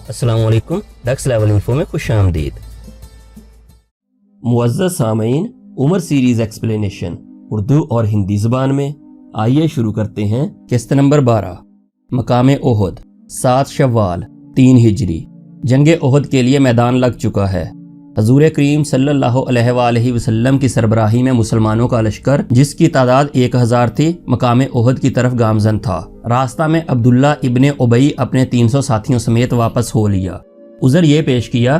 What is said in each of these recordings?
अस्सलाम वालेकुम, डेक्स level info में खुश आमदीद। मुअज़्ज़ज़ सामीन, उमर सीरीज एक्सप्लेनेशन उर्दू और हिंदी ज़बान में। आइए शुरू करते हैं। किस्त नंबर 12, मकाम ओहद, 7 शव्वाल 3 हिजरी। जंग ओहद के लिए मैदान लग चुका है। हजूर करीम सल्लल्लाहु अलैहि वसल्लम की सरबराही में मुसलमानों का लश्कर, जिसकी तादाद 1000 थी, मकाम ओहद की तरफ गामजन था। रास्ता में अब्दुल्ला इब्ने उबई अपने 300 साथियों समेत वापस हो लिया। उज़र ये पेश किया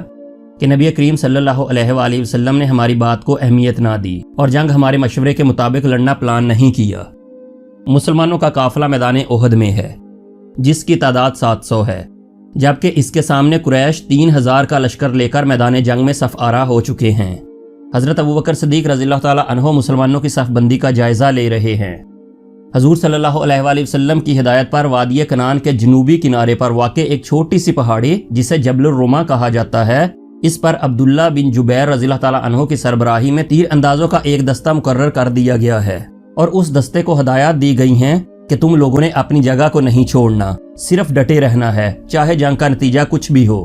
कि नबी करीम सल्लल्लाहु अलैहि वसल्लम ने हमारी बात को अहमियत ना दी और जंग हमारे मशवरे के मुताबिक लड़ना प्लान नहीं किया। मुसलमानों का काफिला मैदान ओहद में है, जिसकी तादाद 700 है, जबकि इसके सामने कुरैश 3000 का लश्कर लेकर मैदान जंग में सफ आरा हो चुके हैं। हज़रत अबू बकर सिद्दीक़ रज़ियल्लाहु ताला अन्हो मुसलमानों की सफ़बंदी का जायज़ा ले रहे हैं। हजूर सल्लल्लाहु अलैहि वसल्लम की हिदायत पर वादी कनान के जनूबी किनारे पर वाक़ एक छोटी सी पहाड़ी, जिसे जबलुर रुमा कहा जाता है, इस पर अब्दुल्ला बिन जुबैर रज़ियल्लाहु ताला अन्हो की सरबराही में तीर अंदाजों का एक दस्ता मुकर्रर कर दिया गया है और उस दस्ते को हदायत दी गई हैं कि तुम लोगों ने अपनी जगह को नहीं छोड़ना, सिर्फ डटे रहना है, चाहे जंग का नतीजा कुछ भी हो।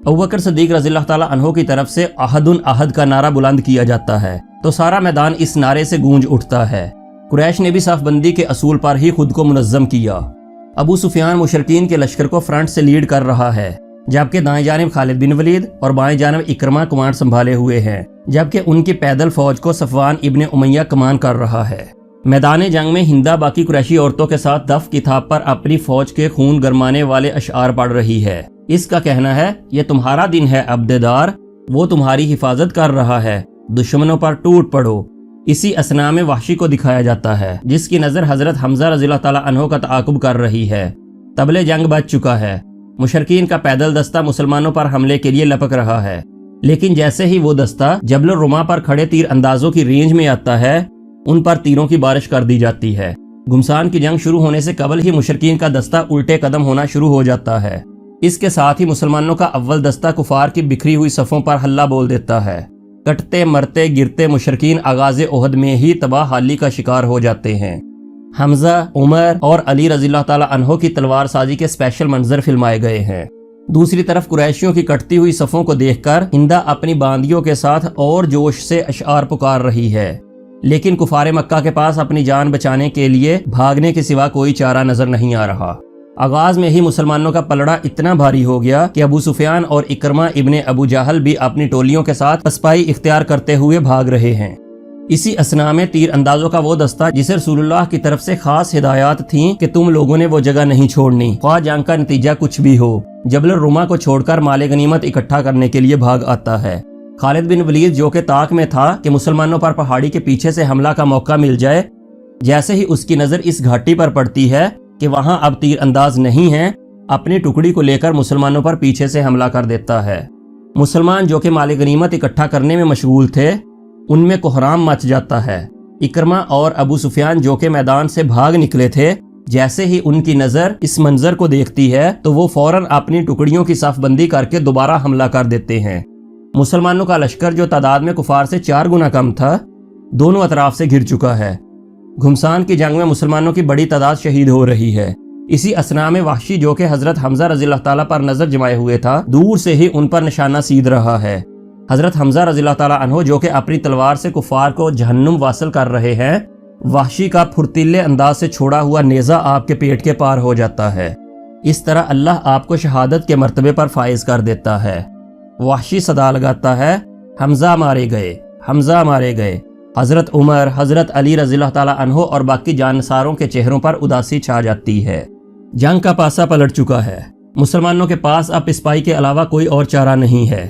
अबू बकर सिद्दीक़ रज़ियल्लाहु ताला अन्हो की तरफ से अहदुन अहद का नारा बुलंद किया जाता है तो सारा मैदान इस नारे से गूंज उठता है। कुरैश ने भी सफ़बंदी के असूल पर ही खुद को मुनज़्ज़म किया। अबू सुफियान मुशरिकीन के लश्कर को फ्रंट से लीड कर रहा है, जबकि दाएं जानिब खालिद बिन वलीद और बाएं जानिब इकरमा कमान संभाले हुए हैं, जबकि उनकी पैदल फौज को सफवान इब्ने उमैया कमान कर रहा है। मैदान जंग में हिंदा बाकी कुरैशी औरतों के साथ दफ की थाप पर अपनी फौज के खून गरमाने वाले अशआर पढ़ रही है। इसका कहना है, ये तुम्हारा दिन है अब्देदार, वो तुम्हारी हिफाजत कर रहा है, दुश्मनों पर टूट पड़ो। इसी असना में वहशी को दिखाया जाता है, जिसकी नज़र हजरत हमजा रज़ियल्लाहु ताला अन्हो का ताक़ुब कर रही है। तबले जंग बच चुका है। मुशरकीन का पैदल दस्ता मुसलमानों पर हमले के लिए लपक रहा है, लेकिन जैसे ही वो दस्ता जबलुर रुमा पर खड़े तीर अंदाजों की रेंज में आता है, उन पर तीरों की बारिश कर दी जाती है। घुमसान की जंग शुरू होने से कबल ही मुशरकीन का दस्ता उल्टे कदम होना शुरू हो जाता है। इसके साथ ही मुसलमानों का अव्वल दस्ता कुफार की बिखरी हुई सफ़ों पर हल्ला बोल देता है। कटते मरते गिरते मुशरकीन आगाज़ ओहद में ही तबाह हाली का शिकार हो जाते हैं। हमजा, उमर और अली रज़ियल्लाहु ताला अन्हो की तलवार साजी के स्पेशल मंजर फिल्माए गए हैं। दूसरी तरफ कुरैशियों की कटती हुई सफ़ों को देखकर हिंदा अपनी बांदियों के साथ और जोश से अशआर पुकार रही है, लेकिन कुफारे मक्का के पास अपनी जान बचाने के लिए भागने के सिवा कोई चारा नजर नहीं आ रहा। आगाज में ही मुसलमानों का पलड़ा इतना भारी हो गया कि अबू सुफियान और इकरमा इब्ने अबू जहल भी अपनी टोलियों के साथ पसपाई इख्तियार करते हुए भाग रहे हैं। इसी असना में तीर अंदाजों का वो दस्ता, जिसे रसूलुल्लाह की तरफ से खास हिदायत थी कि तुम लोगों ने वो जगह नहीं छोड़नी, ख्वाह जंग का नतीजा कुछ भी हो, जबलुर रुमा को छोड़कर माले गनीमत इकट्ठा करने के लिए भाग आता है। खालिद बिन वलीद, जो कि ताक में था कि मुसलमानों पर पहाड़ी के पीछे से हमला का मौका मिल जाए, जैसे ही उसकी नज़र इस घाटी पर पड़ती है कि वहां अब तीर अंदाज नहीं है, अपनी टुकड़ी को लेकर मुसलमानों पर पीछे से हमला कर देता है। मुसलमान जो कि माले गनीमत इकट्ठा करने में मशगूल थे, उनमें कोहराम मच जाता है। इकरमा और अबू सुफियान जो कि मैदान से भाग निकले थे, जैसे ही उनकी नज़र इस मंजर को देखती है तो वो फौरन अपनी टुकड़ियों की सफ़बंदी करके दोबारा हमला कर देते हैं। मुसलमानों का लश्कर, जो तादाद में कुफार से 4 गुना कम था, दोनों अतराफ से घिर चुका है। घुमसान की जंग में मुसलमानों की बड़ी तादाद शहीद हो रही है। इसी असना में वहशी, जो कि हजरत हमजा रज़ियल्लाहु ताला पर नजर जमाए हुए था, दूर से ही उन पर निशाना सीध रहा है। हजरत हमजा रज़ियल्लाहु ताला अन्हो, जो कि अपनी तलवार से कुफार को जहन्नुम वासल कर रहे हैं, वहशी का फुर्तीले अंदाज से छोड़ा हुआ नेज़ा आपके पेट के पार हो जाता है। इस तरह अल्लाह आपको शहादत के मर्तबे पर फाइज कर देता है। वहशी सदा लगाता है, हमजा मारे गए, हमजा मारे गए। हजरत उमर, हजरत अली रज़ियल्लाहु ताला अन्हो और बाकी जानसारों के चेहरों पर उदासी छा जाती है। जंग का पासा पलट चुका है। मुसलमानों के पास अब पिसपाई के अलावा कोई और चारा नहीं है।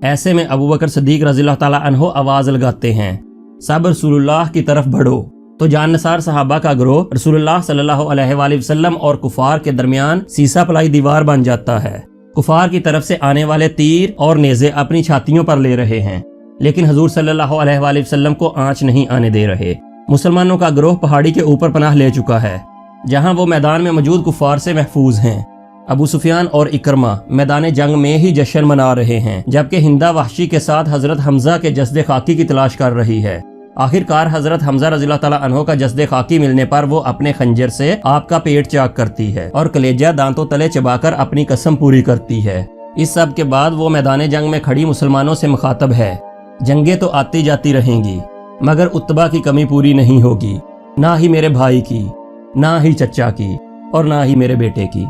ऐसे में अबू बकर सिद्दीक़ रज़ियल्लाहु ताला अन्हो आवाज लगाते हैं, सब रसूलुल्लाह की तरफ बढ़ो। तो जानसार सहाबा का गिरोह रसूलुल्लाह सल्लल्लाहु अलैहि वसल्लम और कुफार के दरमियान सीसा पलाई दीवार बन जाता है। कुफार की तरफ से आने वाले तीर और नेज़े अपनी छातियों पर ले रहे हैं, लेकिन हजूर सल्लल्लाहु अलैहि वसल्लम को आंच नहीं आने दे रहे। मुसलमानों का गिरोह पहाड़ी के ऊपर पनाह ले चुका है, जहां वो मैदान में मौजूद कुफार से महफूज हैं। अबू सुफियान और इकरमा मैदान जंग में ही जश्न मना रहे हैं, जबकि हिंदा वहशी के साथ हजरत हमजा के जस्दे खाकी की तलाश कर रही है। आखिरकार हजरत हमजा रज़ियल्लाहु ताला अन्हो का जस्दे खाकी मिलने पर वो अपने खंजर से आपका पेट चाक करती है और कलेजा दांतों तले चबाकर अपनी कसम पूरी करती है। इस सब के बाद वो मैदान जंग में खड़ी मुसलमानों से मुखातब है। जंगें तो आती जाती रहेंगी, मगर उत्बा की कमी पूरी नहीं होगी, ना ही मेरे भाई की, ना ही चचा की, और ना ही मेरे बेटे की।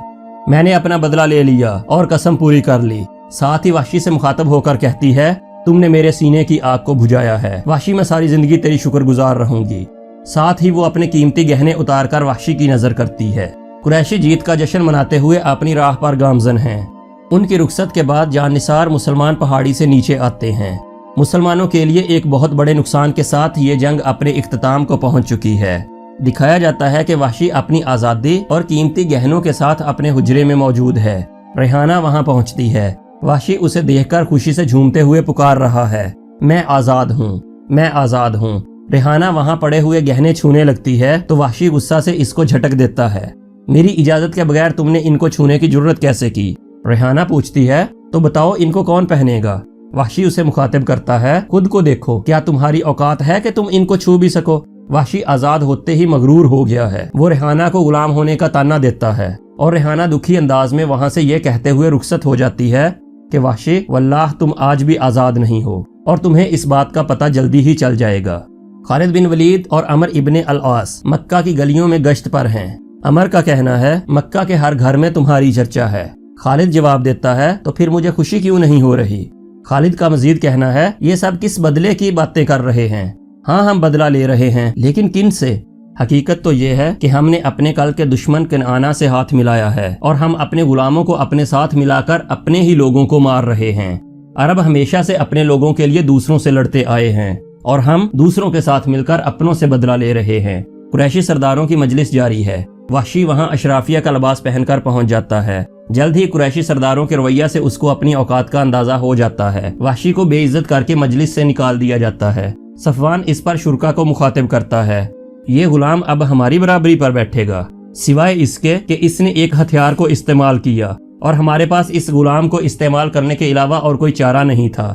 मैंने अपना बदला ले लिया और कसम पूरी कर ली। साथ ही वाशी से मुखातब होकर कहती है, तुमने मेरे सीने की आग को बुझाया है वाशी, मैं सारी जिंदगी तेरी शुक्रगुजार रहूंगी। साथ ही वो अपने कीमती गहने उतार कर वाशी की नजर करती है। कुरैशी जीत का जश्न मनाते हुए अपनी राह पर गामजन हैं। उनकी रुखसत के बाद जानिसार मुसलमान पहाड़ी से नीचे आते हैं। मुसलमानों के लिए एक बहुत बड़े नुकसान के साथ ये जंग अपने इख्तिताम को पहुंच चुकी है। दिखाया जाता है कि वाशी अपनी आज़ादी और कीमती गहनों के साथ अपने हुजरे में मौजूद है। रेहाना वहां पहुंचती है। वाशी उसे देखकर खुशी से झूमते हुए पुकार रहा है, मैं आज़ाद हूँ, मैं आज़ाद हूँ। रेहाना वहां पड़े हुए गहने छूने लगती है तो वाशी गुस्सा से इसको झटक देता है। मेरी इजाजत के बगैर तुमने इनको छूने की जरूरत कैसे की? रेहाना पूछती है, तो बताओ इनको कौन पहनेगा? वाशी उसे मुखातिब करता है, खुद को देखो, क्या तुम्हारी औकात है कि तुम इनको छू भी सको? वाशी आजाद होते ही मगरूर हो गया है। वो रेहाना को गुलाम होने का ताना देता है और रेहाना दुखी अंदाज में वहां से ये कहते हुए रुखसत हो जाती है कि वाशी, वल्लाह तुम आज भी आजाद नहीं हो और तुम्हें इस बात का पता जल्दी ही चल जाएगा। खालिद बिन वलीद और अमर इब्ने अल-आस मक्का की गलियों में गश्त पर हैं। अमर का कहना है, मक्का के हर घर में तुम्हारी चर्चा है। खालिद जवाब देता है, तो फिर मुझे खुशी क्यों नहीं हो रही? खालिद का मजीद कहना है, ये सब किस बदले की बातें कर रहे हैं? हाँ, हम बदला ले रहे हैं, लेकिन किन से? हकीकत तो ये है कि हमने अपने कल के दुश्मन कनाना से हाथ मिलाया है और हम अपने गुलामों को अपने साथ मिलाकर अपने ही लोगों को मार रहे हैं। अरब हमेशा से अपने लोगों के लिए दूसरों से लड़ते आए हैं और हम दूसरों के साथ मिलकर अपनों से बदला ले रहे हैं। कुरैशी सरदारों की मजलिस जारी है। वाशी वहां अशराफिया का लिबास पहनकर पहुंच जाता है। जल्द ही कुरैशी सरदारों के रवैया से उसको अपनी औकात का अंदाजा हो जाता है। वाशी को बेइज्जत करके मजलिस से निकाल दिया जाता है। सफवान इस पर शुरका को मुखातिब करता है, ये गुलाम अब हमारी बराबरी पर बैठेगा, सिवाय इसके कि इसने एक हथियार को इस्तेमाल किया और हमारे पास इस गुलाम को इस्तेमाल करने के अलावा और कोई चारा नहीं था।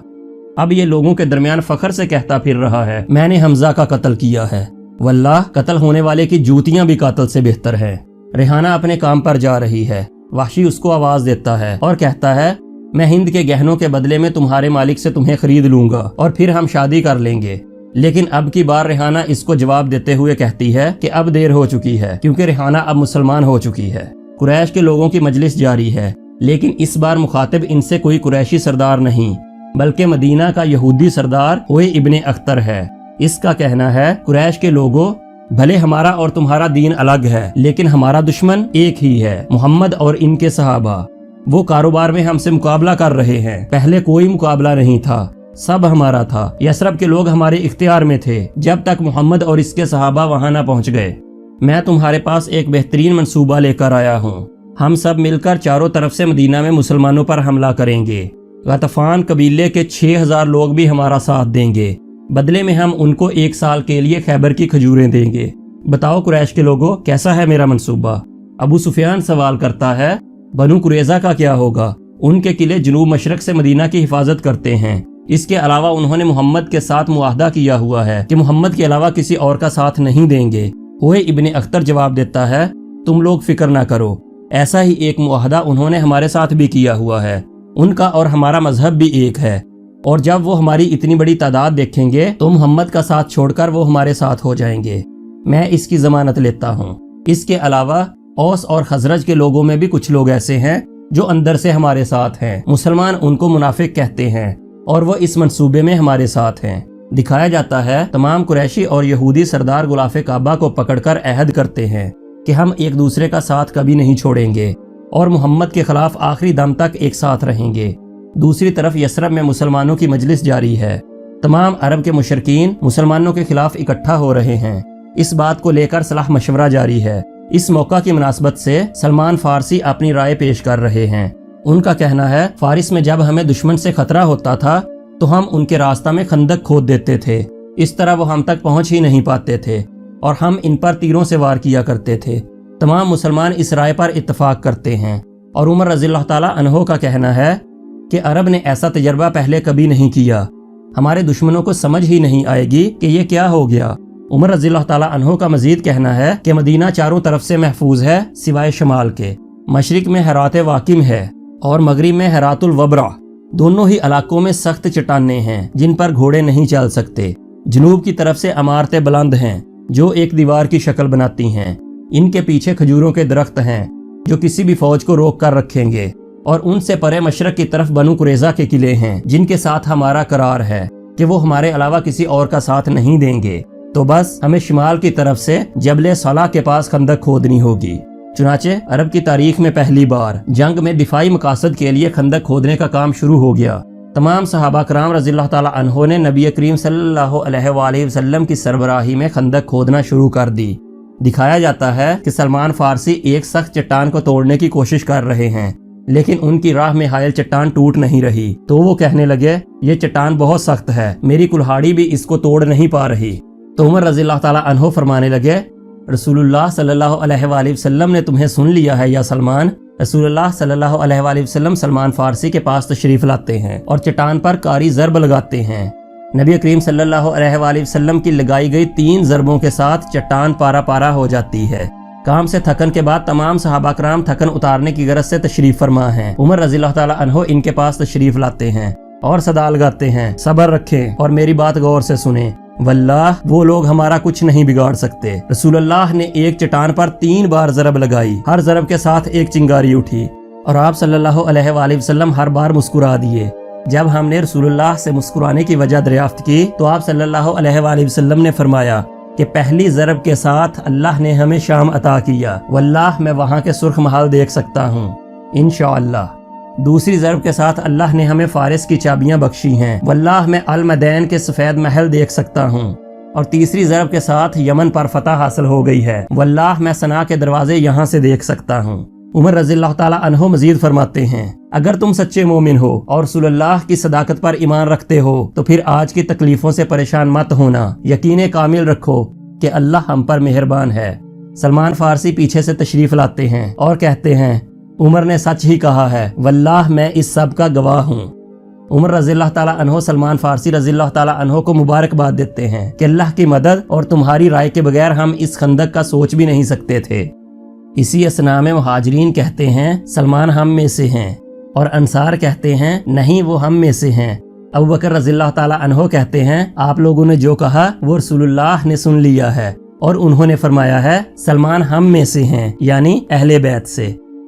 अब ये लोगों के दरमियान फख्र से कहता फिर रहा है, मैंने हमजा का कत्ल किया है। वल्लाह, कत्ल होने वाले की जूतियां भी कातिल से बेहतर है। रेहाना अपने काम पर जा रही है। वाशी उसको आवाज देता है और कहता है, मैं हिंद के गहनों के बदले में तुम्हारे मालिक से तुम्हें खरीद लूंगा और फिर हम शादी कर लेंगे। लेकिन अब की बार रेहाना इसको जवाब देते हुए कहती है कि अब देर हो चुकी है, क्योंकि रेहाना अब मुसलमान हो चुकी है। कुरैश के लोगों की मजलिस जारी है, लेकिन इस बार मुखातिब इनसे कोई कुरैशी सरदार नहीं, बल्कि मदीना का यहूदी सरदार हुए इब्ने अख्तर है। इसका कहना है, कुरैश के लोगों, भले हमारा और तुम्हारा दीन अलग है, लेकिन हमारा दुश्मन एक ही है, मोहम्मद और इनके सहाबा। वो कारोबार में हमसे मुकाबला कर रहे हैं। पहले कोई मुकाबला नहीं था, सब हमारा था। यसरब के लोग हमारे इख्तियार में थे जब तक मोहम्मद और इसके सहाबा वहां न पहुंच गए। मैं तुम्हारे पास एक बेहतरीन मंसूबा लेकर आया हूँ। हम सब मिलकर चारों तरफ से मदीना में मुसलमानों पर हमला करेंगे। गतफान कबीले के 6000 लोग भी हमारा साथ देंगे। बदले में हम उनको 1 साल के लिए खैबर की खजूरें देंगे। बताओ कुरैश के लोगों, कैसा है मेरा मंसूबा? अबू सुफियान सवाल करता है, बनु कुरैजा का क्या होगा? उनके किले जनूब मशरक से मदीना की हिफाजत करते हैं। इसके अलावा उन्होंने मोहम्मद के साथ मुआहदा किया हुआ है कि मोहम्मद के अलावा किसी और का साथ नहीं देंगे। हुए इब्ने अख्तर जवाब देता है, तुम लोग फिक्र ना करो, ऐसा ही एक मुआहदा उन्होंने हमारे साथ भी किया हुआ है। उनका और हमारा मजहब भी एक है, और जब वो हमारी इतनी बड़ी तादाद देखेंगे तो मोहम्मद का साथ छोड़कर वो हमारे साथ हो जाएंगे। मैं इसकी जमानत लेता हूँ। इसके अलावा औस और खजरज के लोगों में भी कुछ लोग ऐसे हैं जो अंदर से हमारे साथ हैं। मुसलमान उनको मुनाफिक कहते हैं और वो इस मंसूबे में हमारे साथ हैं। दिखाया जाता है तमाम कुरैशी और यहूदी सरदार गुलाफे काबा को पकड़कर अहद करते हैं कि हम एक दूसरे का साथ कभी नहीं छोड़ेंगे और मोहम्मद के खिलाफ आखिरी दम तक एक साथ रहेंगे। दूसरी तरफ यसरब में मुसलमानों की मजलिस जारी है। तमाम अरब के मुशरकीन मुसलमानों के खिलाफ इकट्ठा हो रहे हैं। इस बात को लेकर सलाह मशवरा जारी है। इस मौका की मुनासबत से सलमान फारसी अपनी राय पेश कर रहे हैं। उनका कहना है, फारिस में जब हमें दुश्मन से खतरा होता था तो हम उनके रास्ता में खंदक खोद देते थे। इस तरह वो हम तक पहुंच ही नहीं पाते थे और हम इन पर तीरों से वार किया करते थे। तमाम मुसलमान इस राय पर इत्तफाक करते हैं और उमर रज़ियल्लाहु ताला अन्हो का कहना है कि अरब ने ऐसा तजर्बा पहले कभी नहीं किया। हमारे दुश्मनों को समझ ही नहीं आएगी कि ये क्या हो गया। उमर रज़ियल्लाहु ताला अन्हो का मजीद कहना है कि मदीना चारों तरफ से महफूज है सिवाय शमाल के। मशरिक में हरात वाकिम है, और मगरिब में हरातुल वबरा। दोनों ही इलाकों में सख्त चट्टानें हैं जिन पर घोड़े नहीं चल सकते। जनूब की तरफ से इमारतें बुलंद हैं जो एक दीवार की शक्ल बनाती हैं। इनके पीछे खजूरों के दरख्त हैं जो किसी भी फौज को रोक कर रखेंगे, और उनसे परे मशरक की तरफ बनु कुरैज़ा के किले हैं जिनके साथ हमारा करार है कि वो हमारे अलावा किसी और का साथ नहीं देंगे। तो बस हमें शिमाल की तरफ से जबल सलाह के पास खंदक खोदनी होगी। चुनाचे अरब की तारीख में पहली बार जंग में दिफाई मकासद के लिए खंदक खोदने का काम शुरू हो गया। तमाम सहाबा कराम रज़ियल्लाहु ताला अन्हों ने नबी करीम सल्लल्लाहु अलैहि वसल्लम की सरबराही में खंदक खोदना शुरू कर दी। दिखाया जाता है कि सलमान फारसी एक सख्त चट्टान को तोड़ने की कोशिश कर रहे हैं, लेकिन उनकी राह में हायल चट्टान टूट नहीं रही। तो वो कहने लगे, ये चट्टान बहुत सख्त है, मेरी कुल्हाड़ी भी इसको तोड़ नहीं पा रही। तो उमर रज़ियल्लाहु ताला अन्हो फरमाने लगे, रसूलुल्लाह सल्लल्लाहु अलैहि वसल्लम ने तुम्हें सुन लिया है या सलमान। रसूलुल्लाह सल्लल्लाहु अलैहि वसल्लम सलमान फारसी के पास तशरीफ लाते हैं और चट्टान पर कारी ज़रब लगाते हैं। नबी करीम सल्लल्लाहु अलैहि वसल्लम की लगाई गई 3 ज़रबों के साथ चट्टान पारा पारा हो जाती है। काम से थकन के बाद तमाम सहाबा कराम थकन उतारने की गरज से तशरीफ फरमा हैं। उमर रज़ियल्लाहु ताला अन्हो इनके पास तशरीफ लाते हैं और सदा लगाते हैं, सब्र रखें और मेरी बात गौर से सुने। वल्लाह वो लोग हमारा कुछ नहीं बिगाड़ सकते। रसूलुल्लाह ने एक चट्टान पर 3 बार ज़रब लगाई, हर ज़रब के साथ एक चिंगारी उठी और आप सल्लल्लाहु अलैहि वसल्लम हर बार मुस्कुरा दिए। जब हमने रसूलुल्लाह से मुस्कुराने की वजह दरियाफ्त की तो आप सल्लल्लाहु अलैहि वसल्लम ने फरमाया कि पहली ज़रब के साथ अल्लाह ने हमें शाम अता किया। वल्लाह मैं वहाँ के सुर्ख महल देख सकता हूँ इंशाअल्लाह। दूसरी ज़रब के साथ अल्लाह ने हमें फारिस की चाबियां बख्शी हैं। वल्लाह मैं अल मदैन के सफ़ेद महल देख सकता हूँ। और तीसरी ज़रब के साथ यमन पर फतह हासिल हो गई है। वल्लाह मैं सना के दरवाजे यहाँ से देख सकता हूँ। उमर रज़ियल्लाहु ताला अन्हो मजीद फरमाते हैं, अगर तुम सच्चे मोमिन हो और रसूलुल्लाह की सदाकत पर ईमान रखते हो तो फिर आज की तकलीफों से परेशान मत होना। यकीन कामिल रखो कि अल्लाह हम पर मेहरबान है। सलमान फारसी पीछे से तशरीफ लाते हैं और कहते हैं, उमर ने सच ही कहा है, वल्लाह मैं इस सब का गवाह हूँ। उमर रज़ियल्लाहु ताला अन्हो सलमान फारसी रज़ियल्लाहु ताला अन्हो को मुबारकबाद देते हैं कि अल्लाह की मदद और तुम्हारी राय के बगैर हम इस खंदक का सोच भी नहीं सकते थे। इसी असना में मुहाजिरीन कहते हैं, सलमान हम में से हैं, और अंसार कहते हैं, नहीं वो हम में से हैं। अबू बकर रज़ियल्लाहु ताला अन्हो कहते हैं, आप लोगों ने जो कहा वो रसूलुल्लाह ने सुन लिया है और उन्होंने फरमाया है सलमान हम में से हैं, यानी अहले बैत से।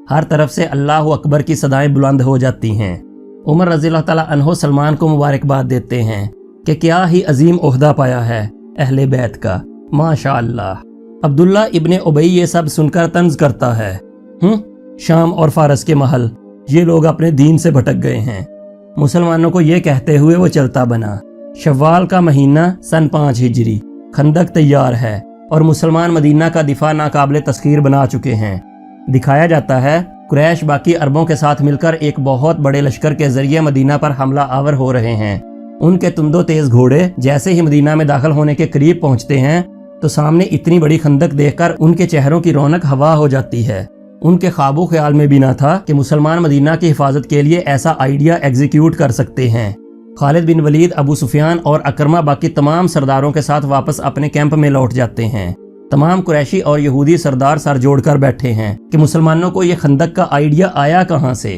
हर तरफ से अल्लाह अकबर की सदाएं बुलंद हो जाती हैं। उमर रज़ियल्लाहु ताला अन्हो सलमान को मुबारकबाद देते हैं कि क्या ही अजीम ओहदा पाया है अहले बैत का, माशाअल्लाह। अब्दुल्ला इब्ने उबई ये सब सुनकर तंज करता है, शाम और फारस के महल, ये लोग अपने दीन से भटक गए हैं। मुसलमानों को ये कहते हुए वो चलता बना। शव्वाल का महीना सन 5 हिजरी, खंदक तैयार है और मुसलमान मदीना का दिफा नाकाबिले तस्खीर बना चुके हैं। दिखाया जाता है कुरैश बाकी अरबों के साथ मिलकर एक बहुत बड़े लश्कर के जरिए मदीना पर हमला आवर हो रहे हैं। उनके तुंदो तेज घोड़े जैसे ही मदीना में दाखिल होने के करीब पहुंचते हैं तो सामने इतनी बड़ी खंदक देखकर उनके चेहरों की रौनक हवा हो जाती है। उनके ख्वाबो ख्याल में भी ना था कि मुसलमान मदीना की हिफाजत के लिए ऐसा आइडिया एग्जीक्यूट कर सकते हैं। खालिद बिन वलीद, अबू सुफियान और अकरमा बाकी तमाम सरदारों के साथ वापस अपने कैंप में लौट जाते हैं। तमाम कुरैशी और यहूदी सरदार सर जोड़कर बैठे हैं कि मुसलमानों को यह खंदक का आइडिया आया कहां से।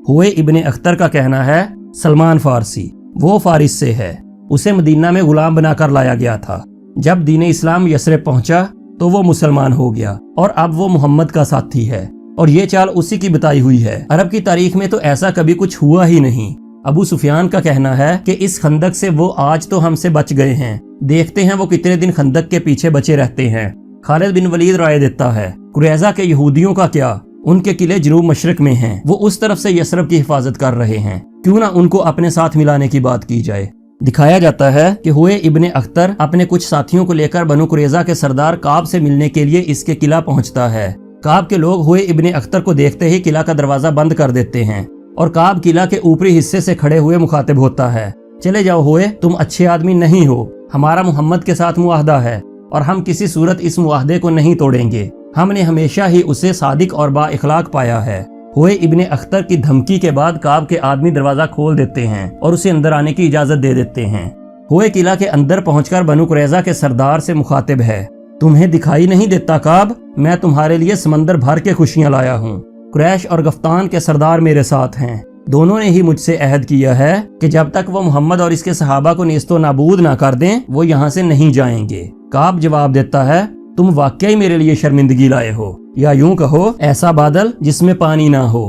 हुए इब्ने अख्तर का कहना है, सलमान फारसी वो फारिस से है, उसे मदीना में गुलाम बनाकर लाया गया था। जब दीन इस्लाम यसरिब पहुंचा तो वो मुसलमान हो गया और अब वो मोहम्मद का साथी है और ये चाल उसी की बताई हुई है। अरब की तारीख में तो ऐसा कभी कुछ हुआ ही नहीं। अबू सुफियान का कहना है कि इस खंदक से वो आज तो हमसे बच गए हैं, देखते हैं वो कितने दिन खंदक के पीछे बचे रहते हैं। खालिद बिन वलीद राय देता है, कुरैज़ा के यहूदियों का क्या, उनके किले जनूब मशरक में हैं, वो उस तरफ से यसरब की हिफाजत कर रहे हैं, क्यों ना उनको अपने साथ मिलाने की बात की जाए। दिखाया जाता है कि हुए इब्ने अख्तर अपने कुछ साथियों को लेकर बनु कुरैज़ा के सरदार काब से मिलने के लिए इसके किला पहुंचता है। काब के लोग हुए इब्ने अख्तर को देखते ही किला का दरवाजा बंद कर देते हैं और काब किला के ऊपरी हिस्से से खड़े हुए मुखातिब होता है, चले जाओ हुए, तुम अच्छे आदमी नहीं हो, हमारा मोहम्मद के साथ मुआहदा है और हम किसी सूरत इस मुआहदे को नहीं तोड़ेंगे। हमने हमेशा ही उसे सादिक और बा इखलाक पाया है। हुए इब्ने अख्तर की धमकी के बाद काब के आदमी दरवाजा खोल देते हैं और उसे अंदर आने की इजाजत दे देते हैं। हुए किला के अंदर पहुंचकर बनु कुरैज़ा के सरदार से मुखातिब है, तुम्हें दिखाई नहीं देता काब, मैं तुम्हारे लिए समंदर भर के खुशियां लाया हूँ। कुरैश और गफ्तान के सरदार मेरे साथ हैं। दोनों ने ही मुझसे अहद किया है कि जब तक वो मोहम्मद और इसके सहाबा को नेस्तो नाबूद ना कर दें वो यहाँ से नहीं जाएंगे। काब जवाब देता है, तुम वाकई मेरे लिए शर्मिंदगी लाए हो, या यूं कहो ऐसा बादल जिसमें पानी ना हो।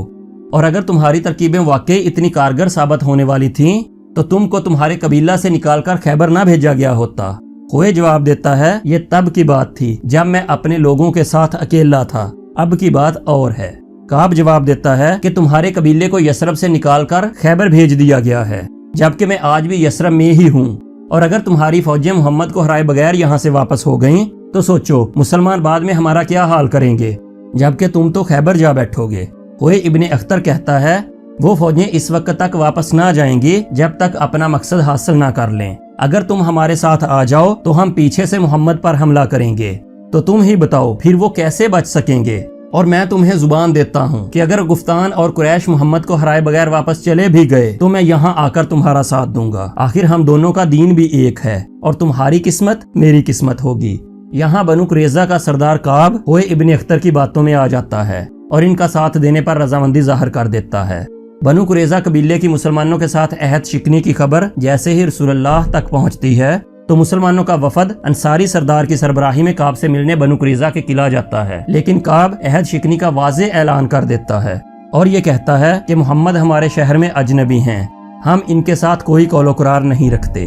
और अगर तुम्हारी तरकीबें वाकई इतनी कारगर साबित होने वाली थीं तो तुमको तुम्हारे कबीला से निकालकर खैबर ना भेजा गया होता। खोए जवाब देता है, ये तब की बात थी जब मैं अपने लोगों के साथ अकेला था, अब की बात और है। काब जवाब देता है कि तुम्हारे कबीले को यसरब से निकालकर खैबर भेज दिया गया है, जबकि मैं आज भी यसरब में ही हूँ। और अगर तुम्हारी फौजें मोहम्मद को हराए बगैर यहाँ से वापस हो गईं, तो सोचो मुसलमान बाद में हमारा क्या हाल करेंगे, जबकि तुम तो खैबर जा बैठोगे। खोए इब्ने अख्तर कहता है, वो फौजें इस वक्त तक वापस ना जाएंगी जब तक अपना मकसद हासिल ना कर लें। अगर तुम हमारे साथ आ जाओ तो हम पीछे से मोहम्मद पर हमला करेंगे, तो तुम ही बताओ फिर वो कैसे बच सकेंगे। और मैं तुम्हें जुबान देता हूँ कि अगर गुफ्तान और कुरैश मोहम्मद को हराए बगैर वापस चले भी गए तो मैं यहाँ आकर तुम्हारा साथ दूंगा। आखिर हम दोनों का दीन भी एक है और तुम्हारी किस्मत मेरी किस्मत होगी। यहाँ बनु कुरैज़ा का सरदार काब खोए इब्ने अख्तर की बातों में आ जाता है और इनका साथ देने पर रजामंदी जाहिर कर देता है। बनु कुरैज़ा कबीले की मुसलमानों के साथ अहद शिकनी की खबर जैसे ही रसूलुल्लाह तक पहुंचती है तो मुसलमानों का वफद अंसारी सरदार की सरबराही में काब से मिलने बनु कुरैज़ा के किला जाता है। लेकिन काब अहद शिकनी का वाज़े ऐलान कर देता है और ये कहता है कि मोहम्मद हमारे शहर में अजनबी हैं, हम इनके साथ कोई कौलो करार नहीं रखते।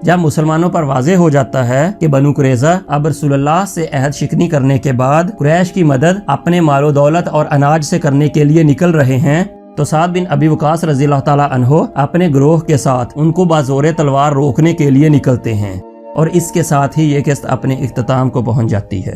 जब मुसलमानों पर वाज़े हो जाता है कि बनु कुरैज़ा अब रसूलुल्लाह से अहद शिकनी करने के बाद कुरैश की मदद अपने मालो दौलत और अनाज से करने के लिए निकल रहे हैं, तो साद बिन अबी वकास रज़ियल्लाहु ताला अन्हो अपने ग्रोह के साथ उनको बाज़ोरे तलवार रोकने के लिए निकलते हैं और इसके साथ ही ये किस्त अपने इख्तिताम को पहुंच जाती है।